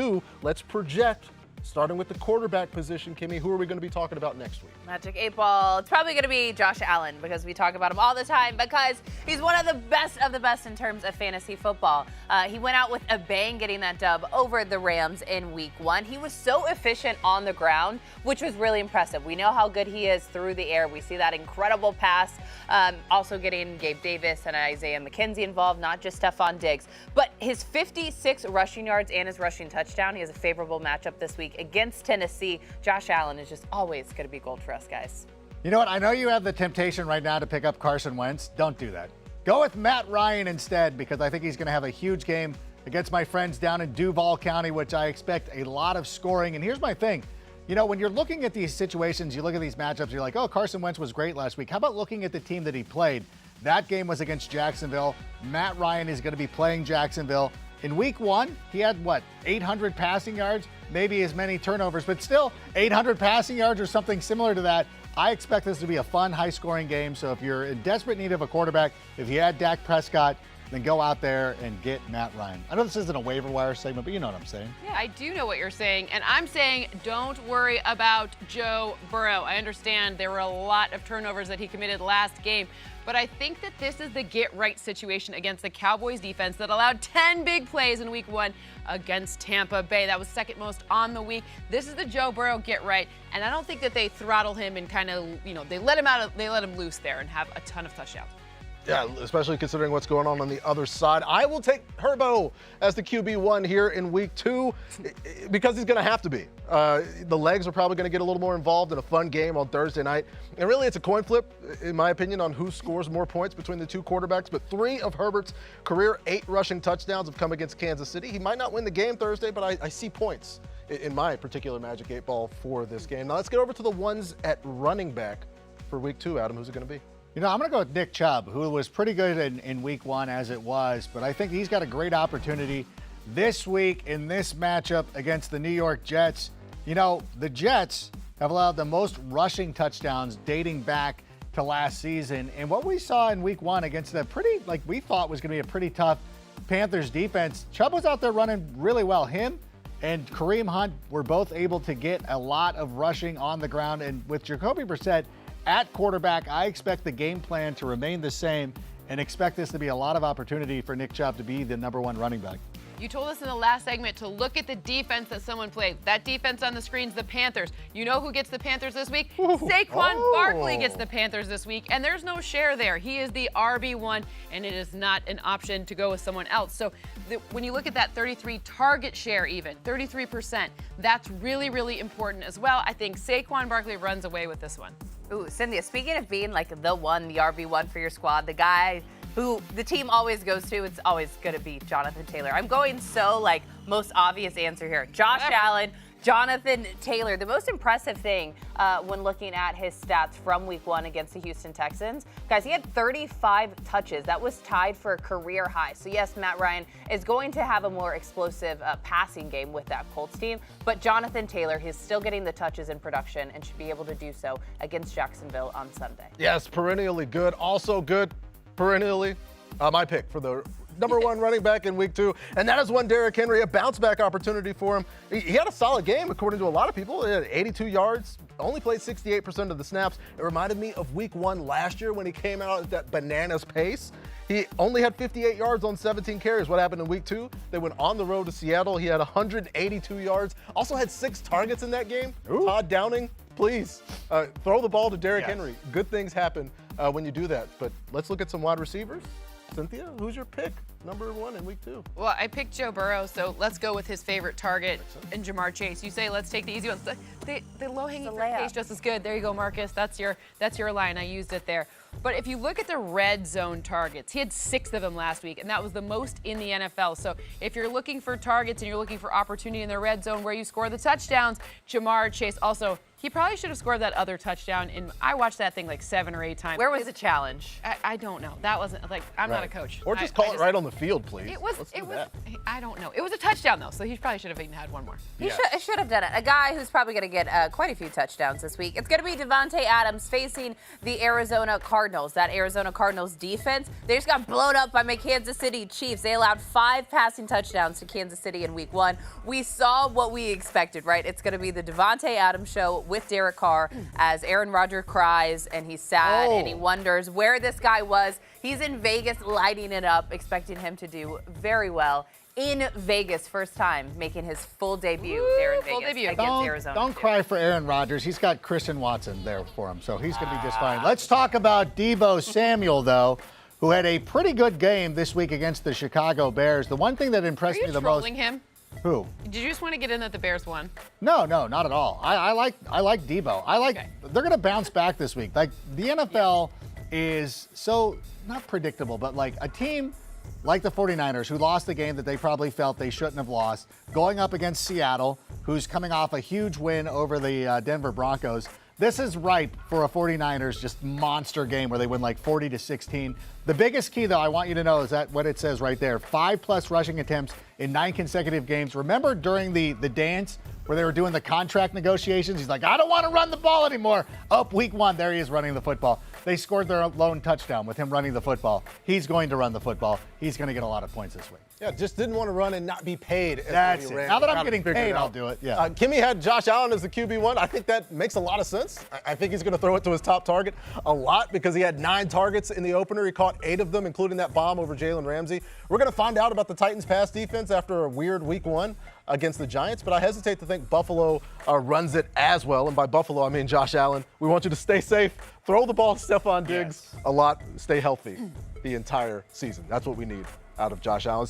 2. Let's project. Starting with the quarterback position, Kimmy, who are we going to be talking about next week? Magic 8 Ball. It's probably going to be Josh Allen because we talk about him all the time because he's one of the best in terms of fantasy football. He went out with a bang getting that dub over the Rams in week 1. He was so efficient on the ground, which was really impressive. We know how good he is through the air. We see that incredible pass. Also getting Gabe Davis and Isaiah McKenzie involved, not just Stephon Diggs. But his 56 rushing yards and his rushing touchdown, he has a favorable matchup this week against Tennessee. Josh Allen is just always going to be gold for us, guys. You know what? I know you have the temptation right now to pick up Carson Wentz. Don't do that. Go with Matt Ryan instead because I think he's going to have a huge game against my friends down in Duval County, which I expect a lot of scoring. And here's my thing. You know, when you're looking at these situations, you look at these matchups, you're like, oh, Carson Wentz was great last week. How about looking at the team that he played? That game was against Jacksonville. Matt Ryan is going to be playing Jacksonville. In week 1, he had, 800 passing yards, maybe as many turnovers, but still 800 passing yards or something similar to that. I expect this to be a fun, high-scoring game. So if you're in desperate need of a quarterback, if you had Dak Prescott, then go out there and get Matt Ryan. I know this isn't a waiver wire segment, but you know what I'm saying. Yeah, I do know what you're saying, and I'm saying don't worry about Joe Burrow. I understand there were a lot of turnovers that he committed last game, but I think that this is the get-right situation against the Cowboys defense that allowed 10 big plays in week 1 against Tampa Bay. That was second most on the week. This is the Joe Burrow get-right, and I don't think that they throttle him and kind of, they let him loose there and have a ton of touchdowns. Yeah, especially considering what's going on the other side. I will take Herbo as the QB1 here in week 2 because he's going to have to be. The legs are probably going to get a little more involved in a fun game on Thursday night. And really, it's a coin flip, in my opinion, on who scores more points between the two quarterbacks. But 3 of Herbert's career 8 rushing touchdowns have come against Kansas City. He might not win the game Thursday, but I see points in my particular Magic 8 Ball for this game. Now let's get over to the ones at running back for week 2. Adam, who's it going to be? You know, I'm going to go with Nick Chubb, who was pretty good in week 1 as it was, but I think he's got a great opportunity this week in this matchup against the New York Jets. You know, the Jets have allowed the most rushing touchdowns dating back to last season, and what we saw in week 1 against the we thought was going to be a pretty tough Panthers defense, Chubb was out there running really well. Him and Kareem Hunt were both able to get a lot of rushing on the ground, and with Jacoby Brissett at quarterback, I expect the game plan to remain the same and expect this to be a lot of opportunity for Nick Chubb to be the #1 running back. You told us in the last segment to look at the defense that someone played. That defense on the screen's the Panthers. You know who gets the Panthers this week? Saquon Barkley gets the Panthers this week, and there's no share there. He is the RB1, and it is not an option to go with someone else. So when you look at that 33 target share even, 33%, that's really, really important as well. I think Saquon Barkley runs away with this one. Ooh, Cynthia, speaking of being like the RB1 for your squad, the guy who the team always goes to, it's always going to be Jonathan Taylor. I'm going most obvious answer here. Josh Allen, Jonathan Taylor. The most impressive thing when looking at his stats from week 1 against the Houston Texans, guys, he had 35 touches. That was tied for a career high. So yes, Matt Ryan is going to have a more explosive passing game with that Colts team, but Jonathan Taylor, he's still getting the touches in production and should be able to do so against Jacksonville on Sunday. Yes, perennially good. Also good, perennially, my pick for the #1 running back in week 2, and that is one Derrick Henry, a bounce-back opportunity for him. He had a solid game, according to a lot of people. He had 82 yards, only played 68% of the snaps. It reminded me of week 1 last year when he came out at that bananas pace. He only had 58 yards on 17 carries. What happened in week 2? They went on the road to Seattle. He had 182 yards, also had 6 targets in that game. Ooh. Todd Downing, please, throw the ball to Derrick Henry. Good things happen when you do that. But let's look at some wide receivers. Cynthia, who's your pick? #1 in week 2. Well, I picked Joe Burrow, so let's go with his favorite target in Jamar Chase. You say let's take the easy ones. The low-hanging fruit case just as good. There you go, Marcus. That's your line. I used it there. But if you look at the red zone targets, he had 6 of them last week, and that was the most in the NFL. So if you're looking for targets and you're looking for opportunity in the red zone where you score the touchdowns, Jamar Chase also, he probably should have scored that other touchdown. I watched that thing like 7 or 8 times. Where was the challenge? I don't know. That wasn't, I'm not a coach. Or just call it right on the the field, please. Let's do that. I don't know. It was a touchdown, though, so he probably should have even had one more. He should have done it. A guy who's probably going to get quite a few touchdowns this week. It's going to be Devontae Adams facing the Arizona Cardinals. That Arizona Cardinals defense, they just got blown up by my Kansas City Chiefs. They allowed 5 passing touchdowns to Kansas City in week 1. We saw what we expected, right? It's going to be the Devontae Adams show with Derek Carr as Aaron Rodgers cries and he's sad and he wonders where this guy was. He's in Vegas lighting it up, expecting him to do very well. In Vegas, first time making his full debut there in Vegas full debut. against Arizona. Don't cry for Aaron Rodgers. He's got Christian Watson there for him, so he's going to be just fine. Let's talk about Deebo Samuel, though, who had a pretty good game this week against the Chicago Bears. The one thing that impressed me the most. Are you trolling him? Who? Did you just want to get in that the Bears won? No, not at all. I like Deebo. They're going to bounce back this week. Like, the NFL is so not predictable, but like a team like the 49ers, who lost the game that they probably felt they shouldn't have lost, going up against Seattle, who's coming off a huge win over the Denver Broncos. This is ripe for a 49ers just monster game where they win like 40-16. The biggest key, though, I want you to know is that what it says right there, 5+ rushing attempts in 9 consecutive games. Remember during the dance where they were doing the contract negotiations? He's like, I don't want to run the ball anymore. Up week 1, there he is running the football. They scored their lone touchdown with him running the football. He's going to run the football. He's going to get a lot of points this week. Yeah, just didn't want to run and not be paid. That's it. Now that I'm getting Figured paid, it out. I'll do it. Yeah. Kimmy had Josh Allen as the QB1. I think that makes a lot of sense. I think he's going to throw it to his top target a lot because he had 9 targets in the opener. He caught 8 of them, including that bomb over Jalen Ramsey. We're going to find out about the Titans' pass defense after a weird week 1 against the Giants, but I hesitate to think Buffalo runs it as well. And by Buffalo, I mean Josh Allen. We want you to stay safe, throw the ball to Stephon Diggs a lot, stay healthy the entire season. That's what we need out of Josh Allen.